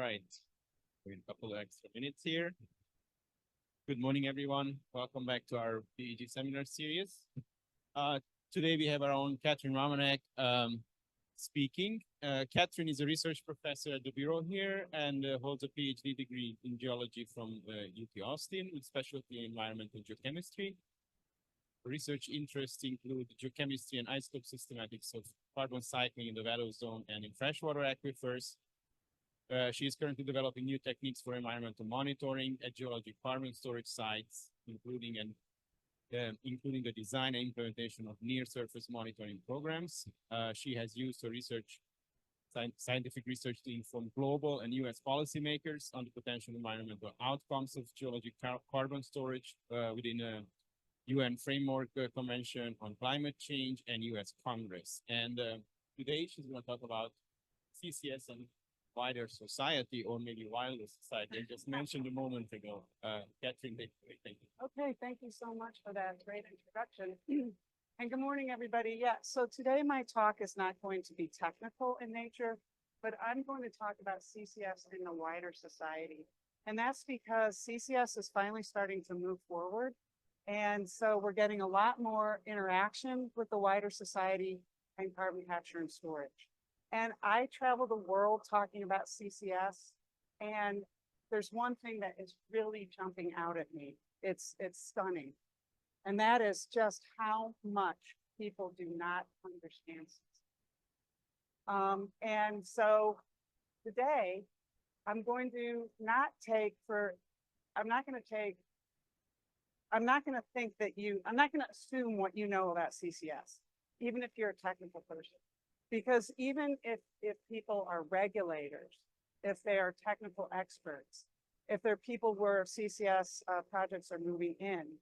right. Wait a couple of extra minutes here. Good morning, everyone. Welcome back to our PhD seminar series. Uh, Today we have our own Katherine Romanak speaking. Katherine is a research professor at the Bureau here and holds a PhD degree in geology from UT Austin with specialty in environmental geochemistry. Research interests include geochemistry and isotope systematics of carbon cycling in the Valo zone and in freshwater aquifers. She is currently developing new techniques for environmental monitoring at geologic carbon storage sites, including the design and implementation of near-surface monitoring programs. She has used her scientific research to inform global and U.S. policymakers on the potential environmental outcomes of geologic carbon storage within a UN Framework Convention on Climate Change and U.S. Congress. And today she's going to talk about CCS and Wider Society, or maybe Wilder Society. I just mentioned a moment ago. Katherine, thank you. Okay, thank you so much for that great introduction. And good morning, everybody. Yeah, so today my talk is not going to be technical in nature, but I'm going to talk about CCS in the wider society. And that's because CCS is finally starting to move forward. And so we're getting a lot more interaction with the wider society and carbon capture and storage. And I travel the world talking about CCS, and there's one thing that is really jumping out at me. It's stunning. And that is just how much people do not understand CCS. And so today, I'm not going to assume what you know about CCS, even if you're a technical person. Because even if people are regulators, if they are technical experts, if they're people where CCS projects are moving in,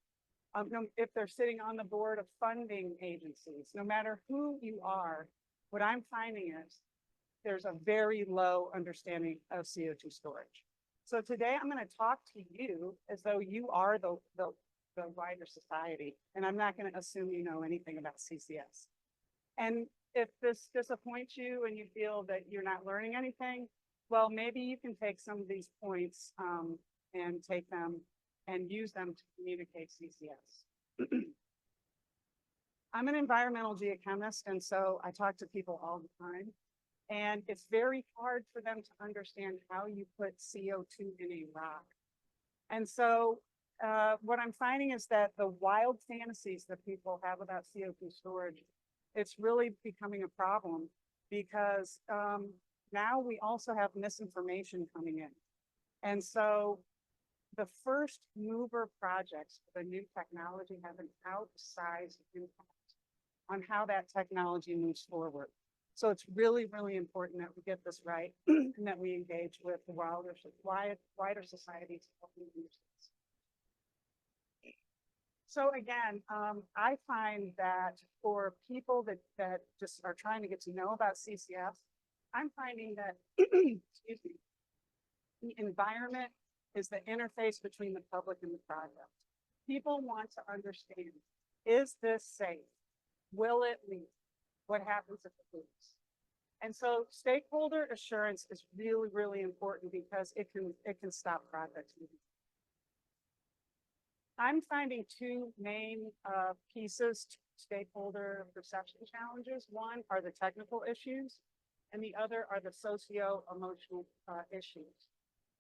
if they're sitting on the board of funding agencies, no matter who you are, what I'm finding is there's a very low understanding of CO2 storage. So today I'm going to talk to you as though you are the wider society, and I'm not going to assume you know anything about CCS. And if this disappoints you and you feel that you're not learning anything, well, maybe you can take some of these points and take them and use them to communicate CCS. I'm an environmental geochemist, and so I talk to people all the time. And it's very hard for them to understand how you put CO2 in a rock. And so what I'm finding is that the wild fantasies that people have about CO2 storage, it's really becoming a problem because now we also have misinformation coming in. And so the first mover projects for the new technology have an outsized impact on how that technology moves forward. So it's really, really important that we get this right and that we engage with the wider society to help use this. So again, I find that for people that just are trying to get to know about CCS, I'm finding that excuse me, the environment is the interface between the public and the project. People want to understand, is this safe? Will it leak? What happens if it leaks? And so stakeholder assurance is really, really important because it can stop projects. I'm finding two main pieces to stakeholder perception challenges. One are the technical issues, and the other are the socio-emotional issues.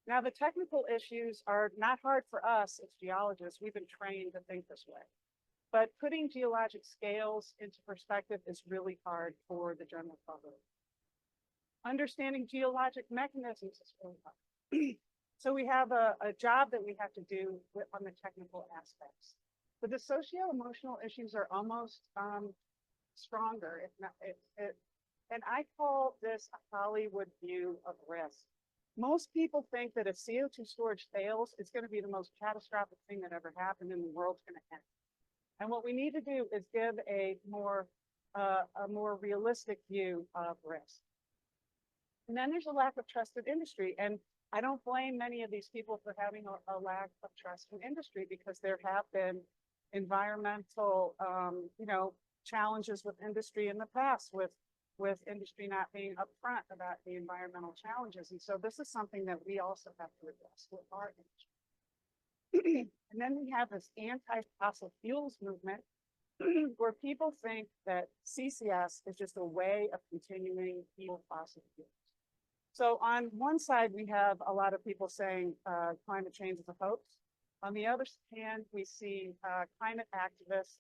Now, the technical issues are not hard for us as geologists. We've been trained to think this way. But putting geologic scales into perspective is really hard for the general public. Understanding geologic mechanisms is really hard. So we have a job that we have to do on the technical aspects. But the socio-emotional issues are almost stronger. If not, and I call this a Hollywood view of risk. Most people think that if CO2 storage fails, it's going to be the most catastrophic thing that ever happened and the world's going to end. And what we need to do is give a more realistic view of risk. And then there's a lack of trust in industry. And I don't blame many of these people for having a lack of trust in industry because there have been environmental, challenges with industry in the past with with industry not being upfront about the environmental challenges. And so this is something that we also have to address with our industry. And then we have this anti-fossil fuels movement where people think that CCS is just a way of continuing fuel fossil fuels. So on one side, we have a lot of people saying climate change is a hoax. On the other hand, we see climate activists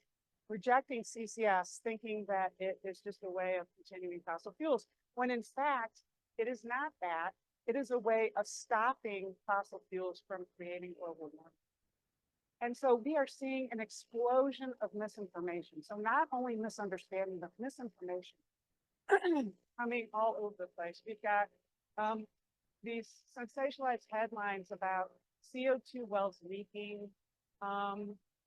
rejecting CCS, thinking that it is just a way of continuing fossil fuels, when in fact, it is not that. It is a way of stopping fossil fuels from creating global warming. And so we are seeing an explosion of misinformation. So not only misunderstanding, but misinformation coming all over the place. We've got these sensationalized headlines about CO2 wells leaking.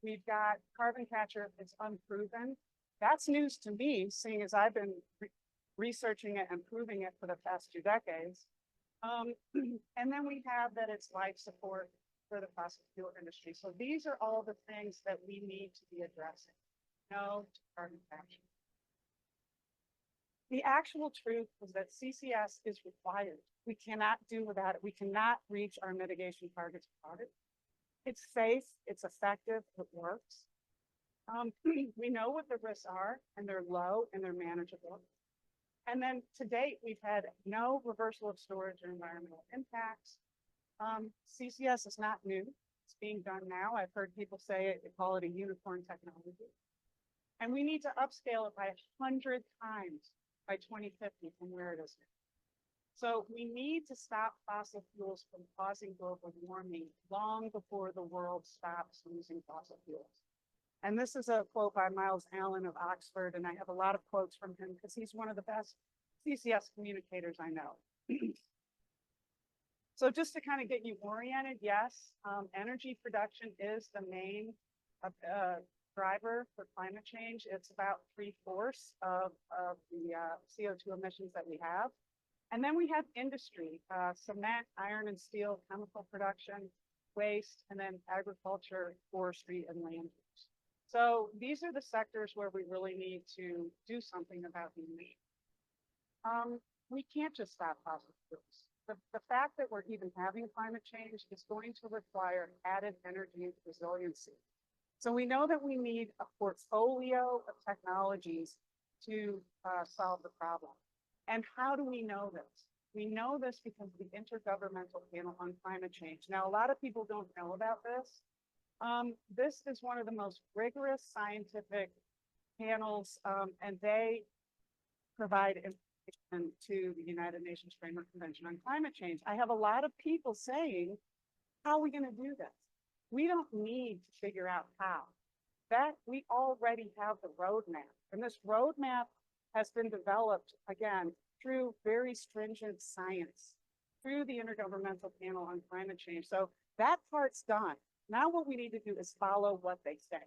We've got carbon capture that's unproven. That's news to me, seeing as I've been researching it and proving it for the past 2 decades. And then we have that it's life support for the fossil fuel industry. So these are all the things that we need to be addressing. No to carbon capture. The actual truth is that CCS is required. We cannot do without it. We cannot reach our mitigation targets without it. It's safe, it's effective, it works. We know what the risks are, and they're low and they're manageable. And then to date, we've had no reversal of storage or environmental impacts. CCS is not new. It's being done now. I've heard people say it, they call it a unicorn technology. And we need to upscale it by 100 times by 2050 from where it is now. So we need to stop fossil fuels from causing global warming long before the world stops using fossil fuels. And this is a quote by Miles Allen of Oxford, and I have a lot of quotes from him because he's one of the best CCS communicators I know. So just to kind of get you oriented, yes, energy production is the main driver for climate change. It's about 3/4 of the CO2 emissions that we have. And then we have industry, cement, iron and steel, chemical production, waste, and then agriculture, forestry, and land use. So these are the sectors where we really need to do something about the emissions. We can't just stop fossil fuels. The fact that we're even having climate change is going to require added energy resiliency. So we know that we need a portfolio of technologies to solve the problem. And how do we know this? We know this because of the Intergovernmental Panel on Climate Change. Now, a lot of people don't know about this. This is one of the most rigorous scientific panels, and they provide information to the United Nations Framework Convention on Climate Change. I have a lot of people saying, how are we going to do this? We don't need to figure out how. That we already have the roadmap, and this roadmap has been developed, again, through very stringent science, through the Intergovernmental Panel on Climate Change. So that part's done. Now what we need to do is follow what they say.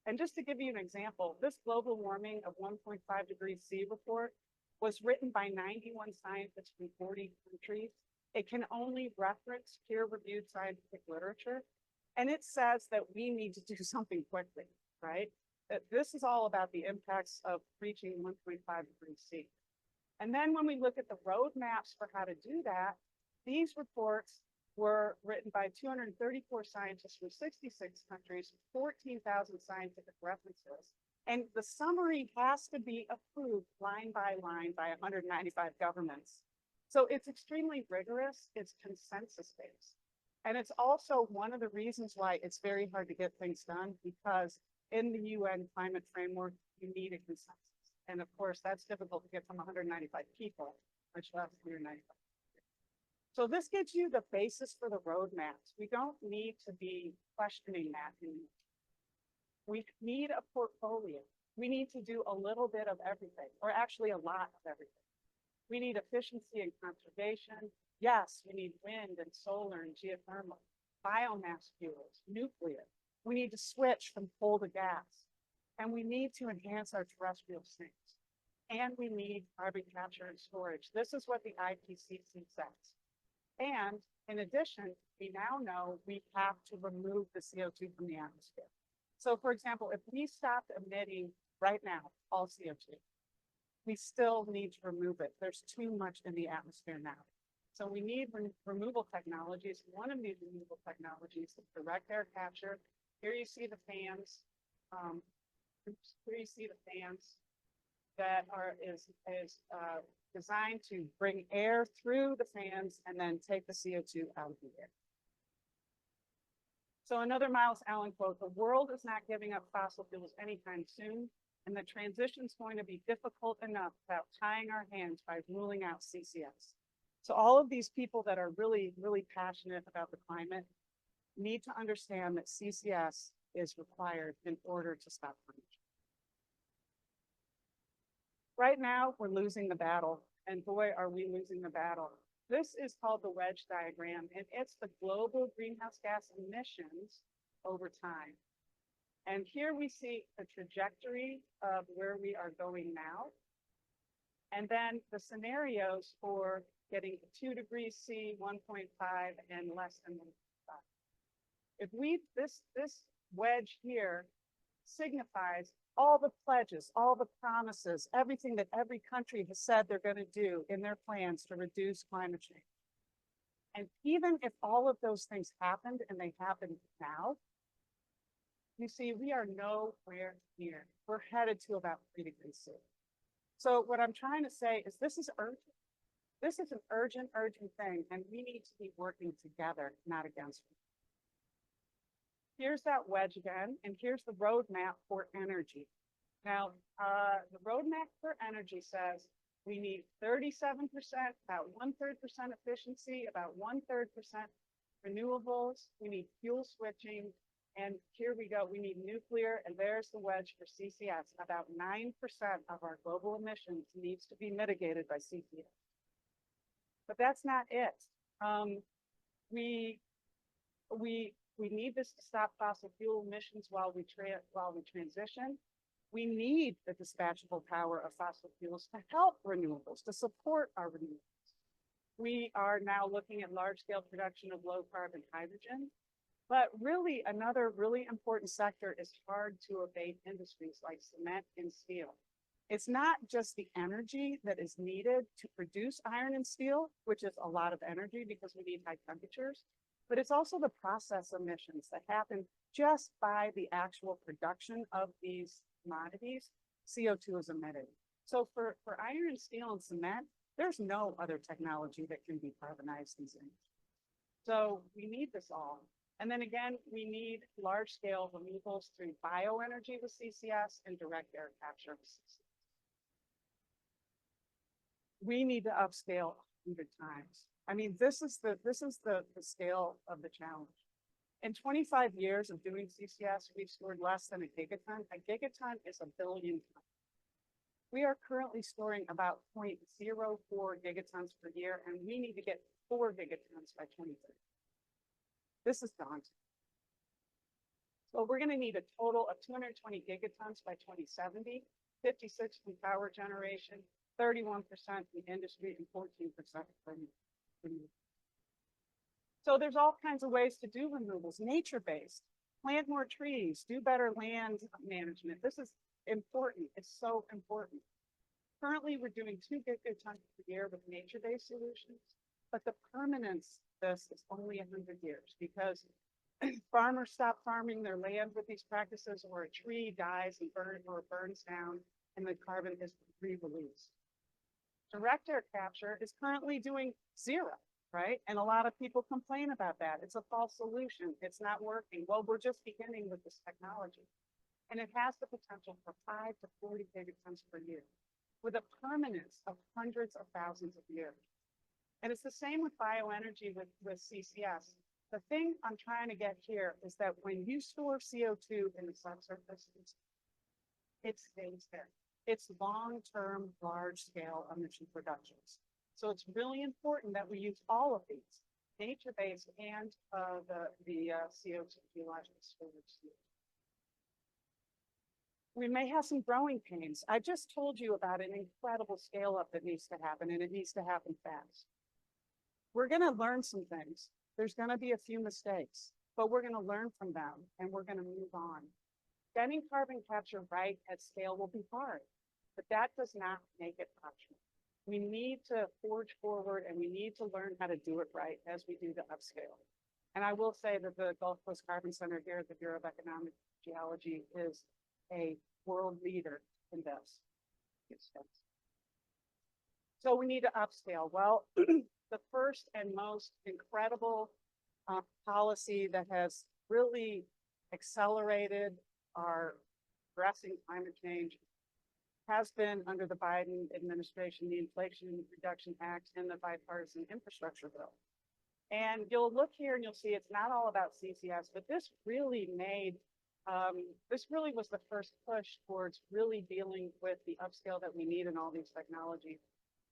And just to give you an example, this global warming of 1.5 degrees C report was written by 91 scientists from 40 countries. It can only reference peer-reviewed scientific literature. And it says that we need to do something quickly, right? That this is all about the impacts of reaching 1.5 degrees C. And then when we look at the roadmaps for how to do that, these reports were written by 234 scientists from 66 countries, 14,000 scientific references. And the summary has to be approved line by line by 195 governments. So it's extremely rigorous, it's consensus-based. And it's also one of the reasons why it's very hard to get things done, because in the UN climate framework, you need a consensus. And of course, that's difficult to get from 195 people, much less 195. So this gives you the basis for the roadmaps. We don't need to be questioning that anymore. We need a portfolio. We need to do a little bit of everything, or actually a lot of everything. We need efficiency and conservation. Yes, we need wind and solar and geothermal, biomass fuels, nuclear. We need to switch from coal to gas. And we need to enhance our terrestrial sinks. And we need carbon capture and storage. This is what the IPCC says. And in addition, we now know we have to remove the CO2 from the atmosphere. So for example, if we stopped emitting right now all CO2, we still need to remove it. There's too much in the atmosphere now. So we need removal technologies. One of these removal technologies is direct air capture. Here you see the fans. Here you see the fans that is designed to bring air through the fans and then take the CO2 out of the air. So another Miles Allen quote, the world is not giving up fossil fuels anytime soon, and the transition is going to be difficult enough without tying our hands by ruling out CCS. So all of these people that are really, really passionate about the climate need to understand that CCS is required in order to stop climate change. Right now, we're losing the battle, and boy, are we losing the battle. This is called the wedge diagram, and it's the global greenhouse gas emissions over time. And here we see the trajectory of where we are going now, and then the scenarios for getting to 2 degrees C, 1.5, and less than 1.5. If this wedge here signifies all the pledges, all the promises, everything that every country has said they're going to do in their plans to reduce climate change. And even if all of those things happened, and they happen now, you see, we are nowhere near. We're headed to about 3 degrees C. So what I'm trying to say is this is urgent. This is an urgent thing, and we need to be working together, not against it. Here's that wedge again, and here's the roadmap for energy. Now, the roadmap for energy says we need 37%, about 1/3% efficiency, about 1/3% renewables. We need fuel switching, and here we go. We need nuclear, and there's the wedge for CCS. About 9% of our global emissions needs to be mitigated by CCS. But that's not it. We need this to stop fossil fuel emissions while we transition. We need the dispatchable power of fossil fuels to help renewables, to support our renewables. We are now looking at large-scale production of low-carbon hydrogen. But really, another really important sector is hard-to-abate industries like cement and steel. It's not just the energy that is needed to produce iron and steel, which is a lot of energy because we need high temperatures, but it's also the process emissions that happen just by the actual production of these commodities. CO2 is emitted. So for iron and steel and cement, there's no other technology that can decarbonize these emissions. So we need this all. And then again, we need large-scale removals through bioenergy with CCS and direct air capture with CCS. We need to upscale 100 times. I mean, this is the scale of the challenge. In 25 years of doing CCS, we've stored less than a gigaton. A gigaton is a billion tons. We are currently storing about 0.04 gigatons per year, and we need to get 4 gigatons by 2030. This is daunting. So we're going to need a total of 220 gigatons by 2070, 56 from power generation, 31% from industry, and 14% from renewables. So there's all kinds of ways to do renewables, nature-based, plant more trees, do better land management. This is important. It's so important. Currently, we're doing 2 gigatons per year with nature-based solutions, but the permanence of this is only 100 years because farmers stop farming their land with these practices, or a tree dies and burns down, and the carbon is re-released. Direct air capture is currently doing 0, right? And a lot of people complain about that. It's a false solution. It's not working. Well, we're just beginning with this technology. And it has the potential for 5 to 40 gigatons per year with a permanence of hundreds of thousands of years. And it's the same with bioenergy with CCS. The thing I'm trying to get here is that when you store CO2 in the subsurface, it stays there. It's long-term, large-scale emission reductions. So it's really important that we use all of these, nature-based and the CO2 geological storage. We may have some growing pains. I just told you about an incredible scale-up that needs to happen, and it needs to happen fast. We're going to learn some things. There's going to be a few mistakes, but we're going to learn from them, and we're going to move on. Getting carbon capture right at scale will be hard. but that does not make it optional. We need to forge forward and we need to learn how to do it right as we do the upscale. And I will say that the Gulf Coast Carbon Center here at the Bureau of Economic Geology is a world leader in this. So we need to upscale. Well, the first and most incredible policy that has really accelerated our addressing climate change has been under the Biden administration, the Inflation Reduction Act and the bipartisan infrastructure bill. And you'll look here and you'll see it's not all about CCS, but this really was the first push towards really dealing with the upscale that we need in all these technologies.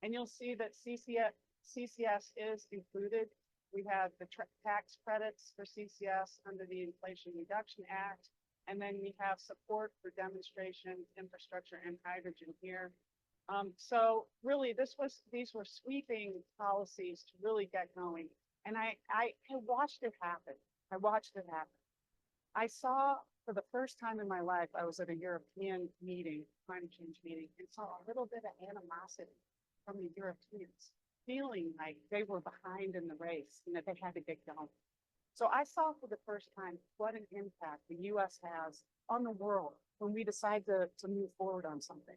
And you'll see that CCS is included. We have the tax credits for CCS under the Inflation Reduction Act. And then we have support for demonstration, infrastructure, and hydrogen here. So really, these were sweeping policies to really get going. And I watched it happen. I saw for the first time in my life, I was at a European meeting, climate change meeting, and saw a little bit of animosity from the Europeans, feeling like they were behind in the race and that they had to get going. So I saw for the first time what an impact the US has on the world when we decide to move forward on something.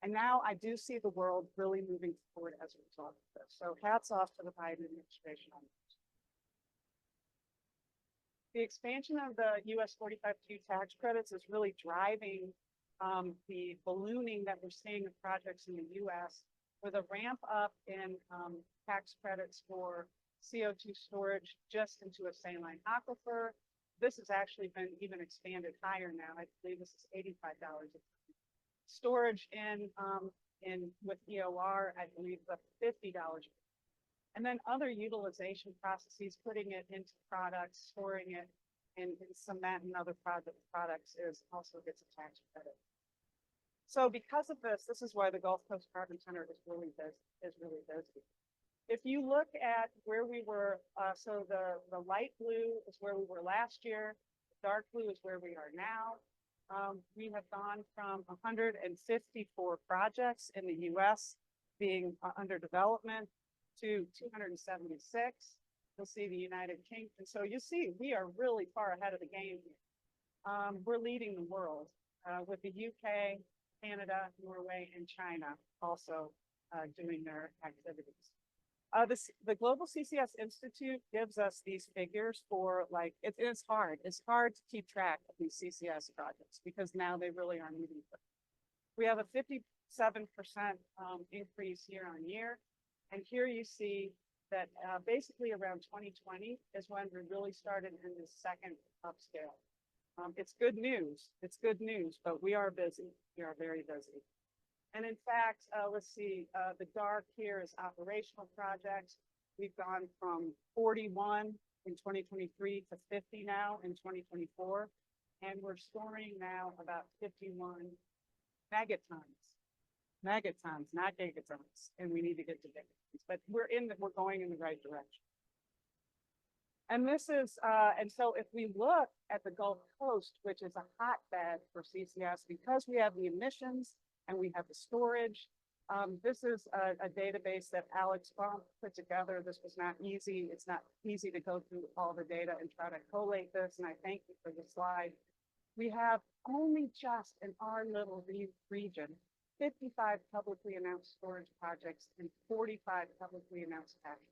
And now I do see the world really moving forward as a result of this. So hats off to the Biden administration on this. The expansion of the US 45Q tax credits is really driving the ballooning that we're seeing of projects in the US with a ramp up in tax credits for CO2 storage just into a saline aquifer. This has actually been even expanded higher now. I believe this is $85 a ton. Storage in with EOR, I believe, is $50 a ton. And then other utilization processes, putting it into products, storing it in cement and other products also gets a tax credit. So because of this, this is why the Gulf Coast Carbon Center is really busy. If you look at where we were, so the light blue is where we were last year, the dark blue is where we are now. We have gone from 154 projects in the US being under development to 276. You'll see the United Kingdom. And so you see, we are really far ahead of the game here. We're leading the world with the UK, Canada, Norway, and China also doing their activities. The Global CCS Institute gives us these figures for it's hard. It's hard to keep track of these CCS projects because now they really are moving. We have a 57% increase year on year. And here you see that basically around 2020 is when we really started in this second upscale. It's good news. It's good news, but we are busy. We are very busy. And in fact, let's see, the dark here is operational projects. We've gone from 41 in 2023 to 50 now in 2024. And we're storing now about 51 megatons, not gigatons. And we need to get to gigatons, but we're going in the right direction. And this is, and so if we look at the Gulf Coast, which is a hotbed for CCS, because we have the emissions and we have the storage, this is a database that Alex Baum put together. This was not easy. It's not easy to go through all the data and try to collate this, and I thank you for the slide. We have only just in our little region, 55 publicly announced storage projects and 45 publicly announced action.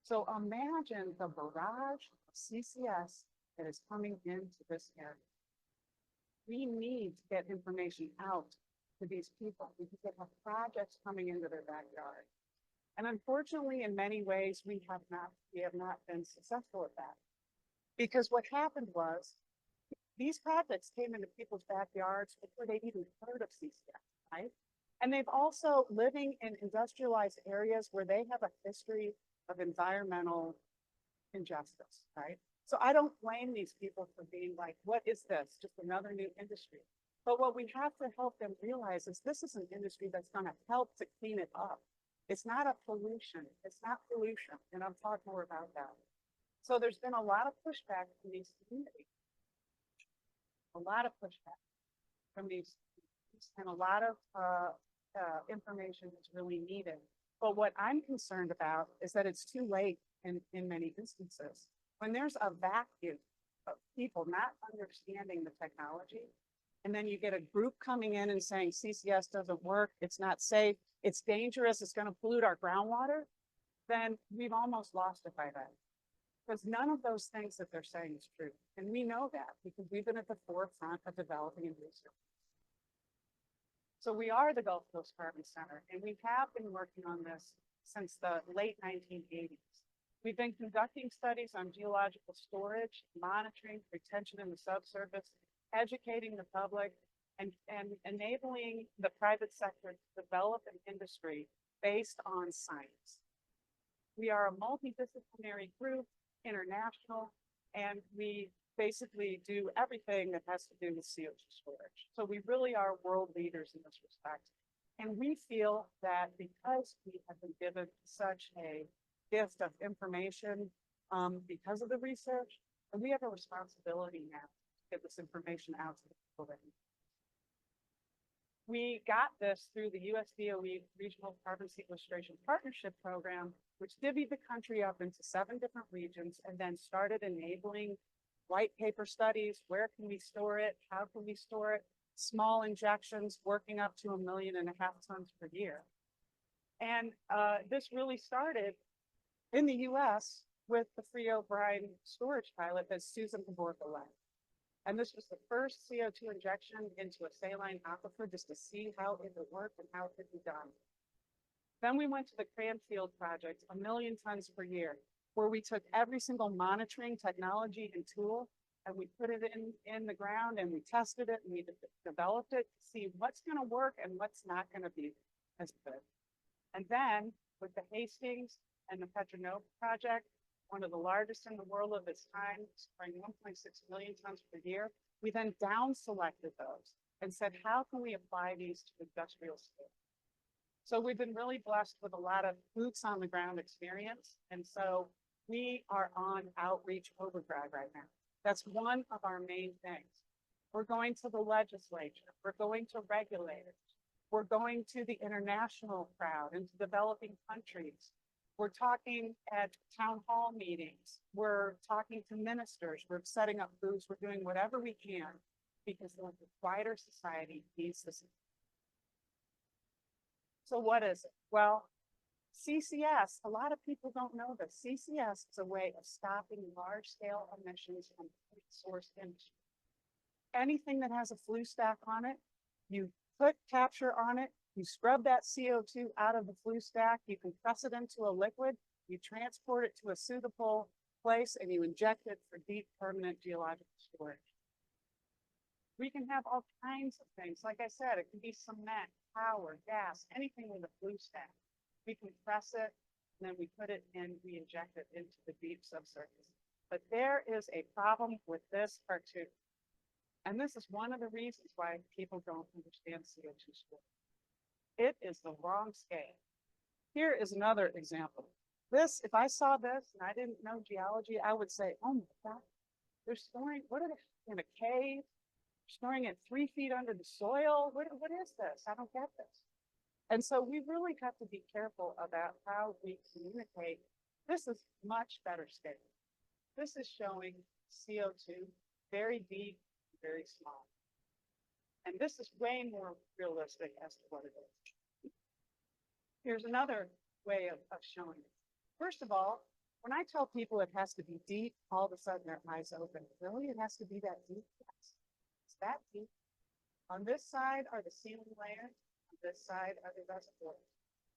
So imagine the barrage of CCS that is coming into this area. We need to get information out to these people because they have projects coming into their backyard. And unfortunately, in many ways, we have not been successful at that. Because what happened was these projects came into people's backyards before they even heard of CCS, right? And they've also living in industrialized areas where they have a history of environmental injustice, right? So I don't blame these people for being like, what is this? Just another new industry. But what we have to help them realize is this is an industry that's going to help to clean it up. It's not a pollution. It's not pollution. And I'll talk more about that. So there's been a lot of pushback from these communities. A lot of pushback from these. things and a lot of information is really needed. But what I'm concerned about is that it's too late in many instances. When there's a vacuum of people not understanding the technology, and then you get a group coming in and saying CCS doesn't work, it's not safe, it's dangerous, it's going to pollute our groundwater, then we've almost lost it by then. Because none of those things that they're saying is true. And we know that because we've been at the forefront of developing and research. So we are the Gulf Coast Carbon Center, and we have been working on this since the late 1980s. We've been conducting studies on geological storage, monitoring, retention in the subsurface, educating the public, and enabling the private sector to develop an industry based on science. We are a multidisciplinary group, international, and we basically do everything that has to do with CO2 storage. So we really are world leaders in this respect. And we feel that because we have been given such a gift of information because of the research, and we have a responsibility now to get this information out to the people that need it. We got this through the US DOE Regional Carbon Sequestration Partnership Program, which divvied the country up into 7 different regions and then started enabling white paper studies. Where can we store it? How can we store it? Small injections working up to 1.5 million tons per year. And this really started in the US with the Frio brine storage pilot that Susan Paborka led. And this was the first CO2 injection into a saline aquifer just to see how it would work and how it could be done. Then we went to the Cranfield project, 1 million tons per year, where we took every single monitoring technology and tool and we put it in the ground and we tested it and we developed it to see what's going to work and what's not going to be as good. And then with the Hastings and the Petronova project, one of the largest in the world of its time, storing 1.6 million tons per year, we then down selected those and said, how can we apply these to industrial scale? So we've been really blessed with a lot of boots on the ground experience. And so we are on outreach overdrive right now. That's one of our main things. We're going to the legislature. We're going to regulators. We're going to the international crowd and to developing countries. We're talking at town hall meetings. We're talking to ministers. We're setting up booths. We're doing whatever we can because the wider society needs this. So what is it? Well, CCS, a lot of people don't know this. CCS is a way of stopping large-scale emissions from source industry. Anything that has a flue stack on it, you put capture on it, you scrub that CO2 out of the flue stack, you compress it into a liquid, you transport it to a suitable place, and you inject it for deep permanent geological storage. We can have all kinds of things. Like I said, it can be cement, power, gas, anything with a flue stack. We compress it, and then we put it in, we inject it into the deep subsurface. But there is a problem with this cartoon. And this is one of the reasons why people don't understand CO2 storage. It is the wrong scale. Here is another example. This, if I saw this and I didn't know geology, I would say, oh my God, they're storing, what are they, in a cave? Storing it 3 feet under the soil? What is this? I don't get this. And so we really have to be careful about how we communicate. This is much better scale. This is showing CO2 very deep, very small. And this is way more realistic as to what it is. Here's another way of showing it. First of all, when I tell people it has to be deep, all of a sudden their eyes open. Really, it has to be that deep? Yes, it's that deep. On this side are the sealing layers. On this side are the reservoirs.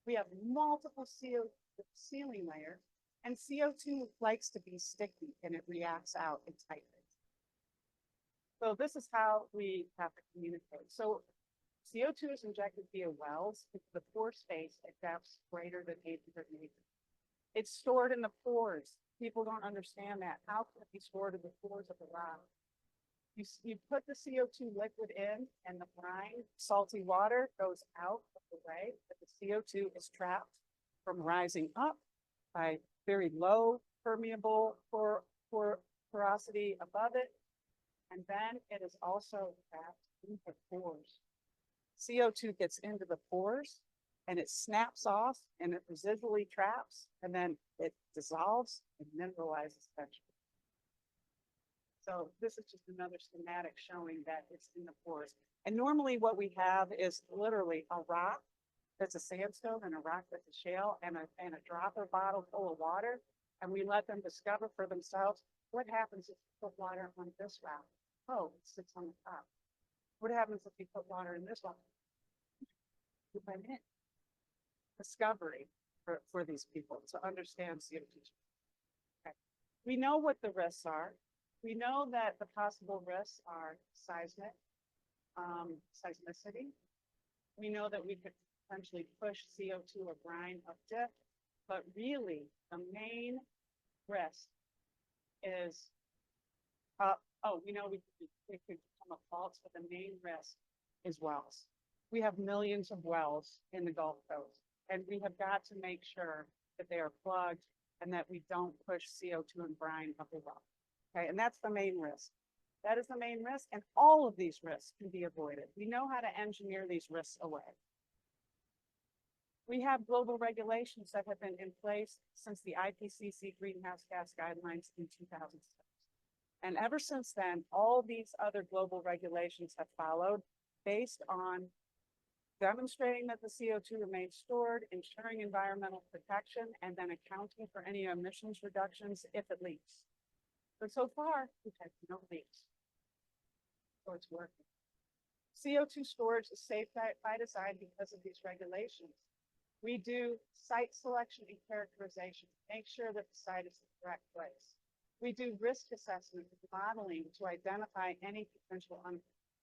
We have multiple sealing layers, and CO2 likes to be sticky and it reacts out and tightens. So this is how we have to communicate. So CO2 is injected via wells into the pore space at depths greater than 800 meters. It's stored in the pores. People don't understand that. How can it be stored in the pores of the rock? You put the CO2 liquid in, and the brine, salty water goes out of the way, but the CO2 is trapped from rising up by very low permeable porosity above it. And then it is also trapped in the pores. CO2 gets into the pores and it snaps off and it residually traps, and then it dissolves and mineralizes eventually. So this is just another schematic showing that it's in the pores. And normally what we have is literally a rock that's a sandstone and a rock that's a shale and a dropper bottle full of water. And we let them discover for themselves what happens if you put water on this rock. Oh, it sits on the top. What happens if you put water in this one? Discovery for these people to understand CO2. Okay. We know what the risks are. We know that the possible risks are seismicity. We know that we could potentially push CO2 or brine up dip, but really the main risk is, we know it could become a fault, but the main risk is wells. We have millions of wells in the Gulf Coast, and we have got to make sure that they are plugged and that we don't push CO2 and brine up the well. Okay, and that's the main risk. That is the main risk, and all of these risks can be avoided. We know how to engineer these risks away. We have global regulations that have been in place since the IPCC greenhouse gas guidelines in 2006. And ever since then, all these other global regulations have followed based on demonstrating that the CO2 remains stored, ensuring environmental protection, and then accounting for any emissions reductions if it leaks. But so far, we've had no leaks. So it's working. CO2 storage is safe by design because of these regulations. We do site selection and characterization, make sure that the site is the correct place. We do risk assessment and modeling to identify any potential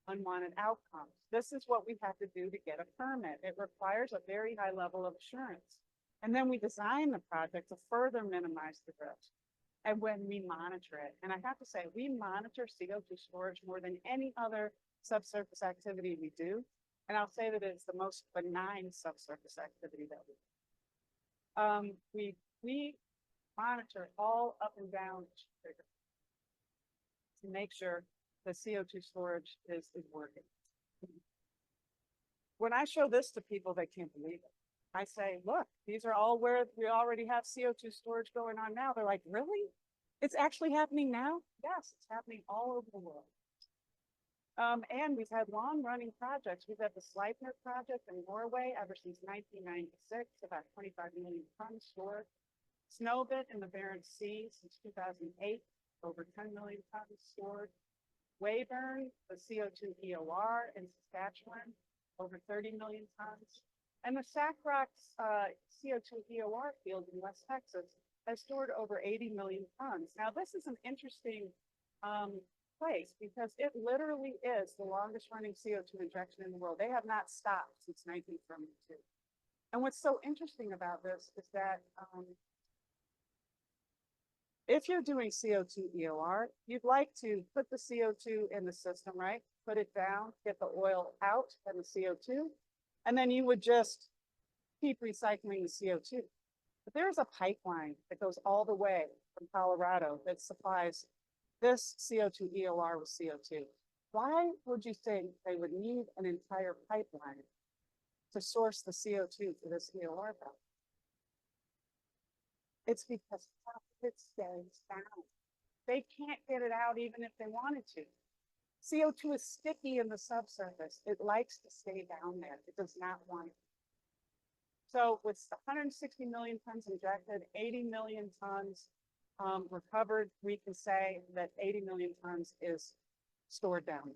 unwanted outcomes. This is what we have to do to get a permit. It requires a very high level of assurance. And then we design the project to further minimize the risk. And when we monitor it, and I have to say, we monitor CO2 storage more than any other subsurface activity we do. And I'll say that it's the most benign subsurface activity that we do. We monitor all up and down to make sure the CO2 storage is working. When I show this to people, they can't believe it. I say, look, these are all where we already have CO2 storage going on now. They're like, really? It's actually happening now? Yes, it's happening all over the world. And we've had long-running projects. We've had the Sleipner project in Norway ever since 1996, about 25 million tons stored. Snowbit in the Barents Sea since 2008, over 10 million tons stored. Weyburn, the CO2 EOR in Saskatchewan, over 30 million tons. And the Sacrox CO2 EOR field in West Texas has stored over 80 million tons. Now, this is an interesting place because it literally is the longest running CO2 injection in the world. They have not stopped since 1972. And what's so interesting about this is that if you're doing CO2 EOR, you'd like to put the CO2 in the system, right? Put it down, get the oil out and the CO2, and then you would just keep recycling the CO2. But there's a pipeline that goes all the way from Colorado that supplies this CO2 EOR with CO2. Why would you think they would need an entire pipeline to source the CO2 for this EOR belt? It's because it stays down. They can't get it out even if they wanted to. CO2 is sticky in the subsurface. It likes to stay down there. It does not want it. So with 160 million tons injected, 80 million tons recovered, we can say that 80 million tons is stored down there.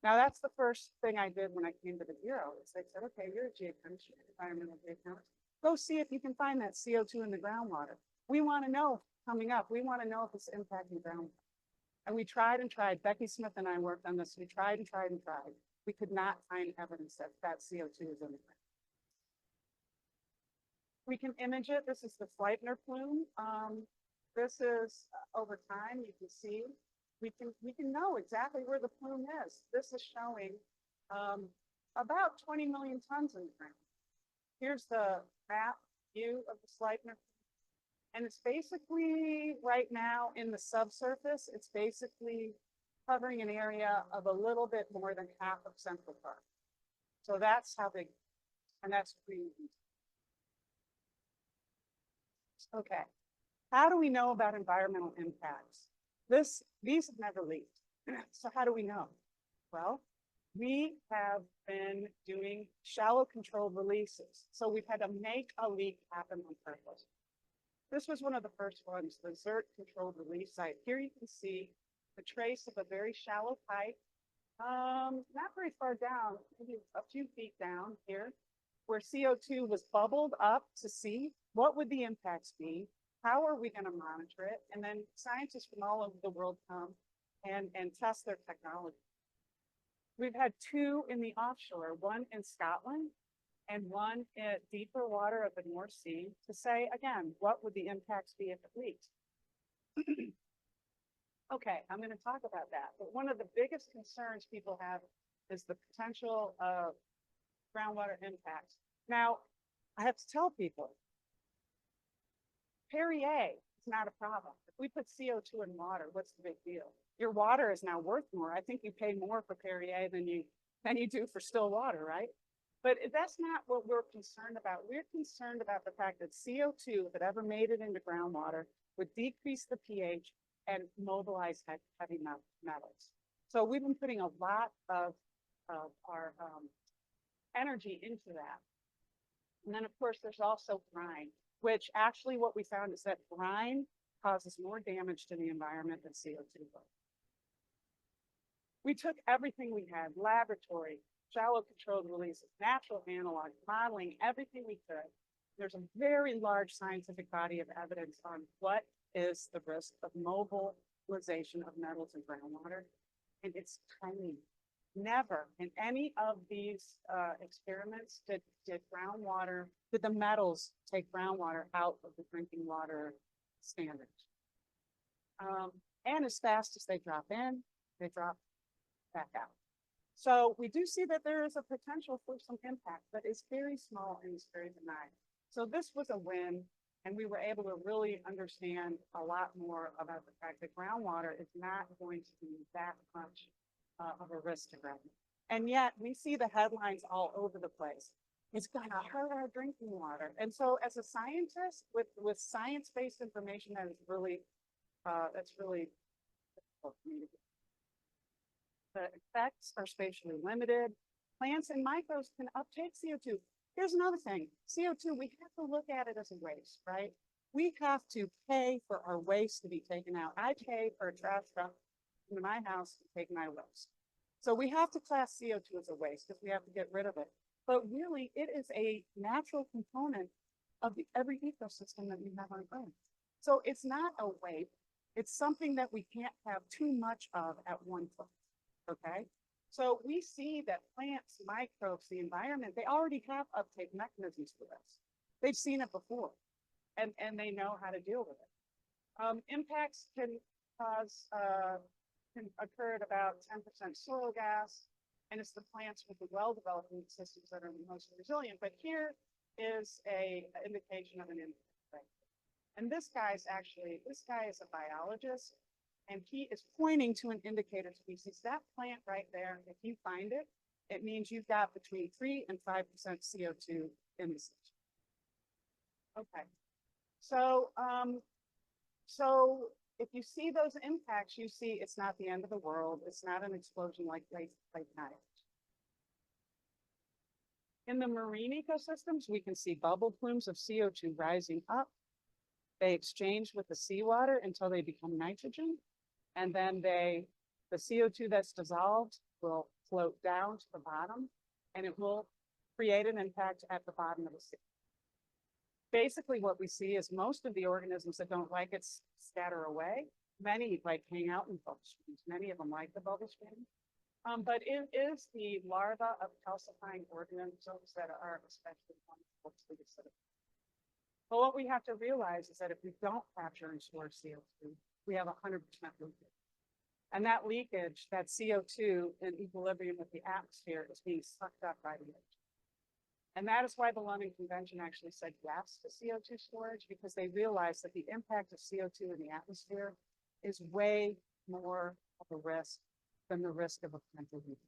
Now, that's the first thing I did when I came to the Bureau. Is I said, okay, you're a geochemist, environmental geochemist. Go see if you can find that CO2 in the groundwater. We want to know coming up. We want to know if it's impacting groundwater. And we tried and tried. Becky Smith and I worked on this. We tried and tried and tried. We could not find evidence that that CO2 is in the ground. We can image it. This is the Sleipner plume. This is over time. You can see. We can know exactly where the plume is. This is showing about 20 million tons in the ground. Here's the map view of the Sleipner. And it's basically right now in the subsurface, it's basically covering an area of a little bit more than half of Central Park. So that's how big, and that's green. Okay. How do we know about environmental impacts? These have never leaked. So how do we know? Well, we have been doing shallow controlled releases. So we've had to make a leak happen on purpose. This was one of the first ones, the ZERT controlled release site. Here you can see the trace of a very shallow pipe, not very far down, maybe a few feet down here, where CO2 was bubbled up to see what would the impacts be, how are we going to monitor it, and then scientists from all over the world come and test their technology. We've had two in the offshore, one in Scotland and one at deeper water of the North Sea, to say, again, what would the impacts be if it leaked? Okay, I'm going to talk about that. But one of the biggest concerns people have is the potential of groundwater impacts. Now, I have to tell people, Perrier is not a problem. If we put CO2 in water, what's the big deal? Your water is now worth more. I think you pay more for Perrier than you do for still water, right? But that's not what we're concerned about. We're concerned about the fact that CO2, if it ever made it into groundwater, would decrease the pH and mobilize heavy metals. So we've been putting a lot of our energy into that. And then, of course, there's also brine, which actually what we found is that brine causes more damage to the environment than CO2 does. We took everything we had, laboratory, shallow controlled releases, natural analogs, modeling, everything we could. There's a very large scientific body of evidence on what is the risk of mobilization of metals in groundwater, and it's tiny. Never in any of these experiments did the metals take groundwater out of the drinking water standards. And as fast as they drop in, they drop back out. So we do see that there is a potential for some impact, but it's very small and it's very benign. So this was a win, and we were able to really understand a lot more about the fact that groundwater is not going to be that much of a risk to groundwater. And yet we see the headlines all over the place. It's going to hurt our drinking water. And so as a scientist with science-based information, that is really, that's really difficult for me to do. The effects are spatially limited. Plants and microbes can uptake CO2. Here's another thing. CO2, we have to look at it as a waste, right? We have to pay for our waste to be taken out. I pay for a trash truck into my house to take my waste. So we have to class CO2 as a waste because we have to get rid of it. But really, it is a natural component of every ecosystem that we have on Earth. So it's not a waste. It's something that we can't have too much of at one place. Okay, so we see that plants, microbes, the environment, they already have uptake mechanisms for this. They've seen it before, and they know how to deal with it. Impacts can occur at about 10% soil gas, and it's the plants with the well-developed systems that are the most resilient. But here is an indication of an impact. And this guy is a biologist. And he is pointing to an indicator species. That plant right there, if you find it, it means you've got between 3 and 5% CO2 in the system. Okay, so if you see those impacts, you see it's not the end of the world. It's not an explosion like late night. In the marine ecosystems, we can see bubble plumes of CO2 rising up. They exchange with the seawater until they become nitrogen. And then the CO2 that's dissolved will float down to the bottom, and it will create an impact at the bottom of the sea. Basically, what we see is most of the organisms that don't like it scatter away. Many like hang out in bubble streams. Many of them like the bubble stream. But it is the larvae of calcifying organisms that are especially harmful to the acidic. But what we have to realize is that if we don't capture and store CO2, we have 100% leakage. And that leakage, that CO2 in equilibrium with the atmosphere, is being sucked up by the ocean. And that is why the London Convention actually said yes to CO2 storage, because they realized that the impact of CO2 in the atmosphere is way more of a risk than the risk of a potential leakage.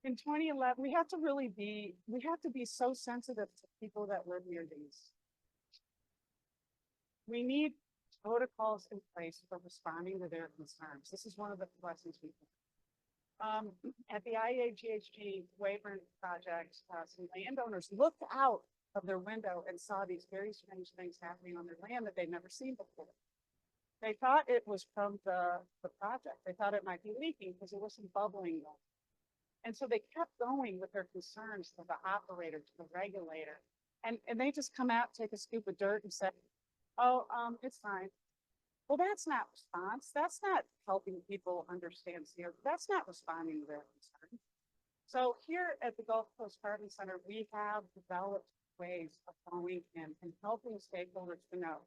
In 2011, we have to be so sensitive to people that live near these. We need protocols in place for responding to their concerns. This is one of the lessons we learned. At the IAGHG Weyburn project, some landowners looked out of their window and saw these very strange things happening on their land that they'd never seen before. They thought it was from the project. They thought it might be leaking because there was some bubbling going. And so they kept going with their concerns to the operator, to the regulator. And they just come out, take a scoop of dirt and say, oh, it's fine. Well, that's not response. That's not helping people understand here. That's not responding to their concern. So here at the Gulf Coast Carbon Center, we have developed ways of going in and helping stakeholders to know,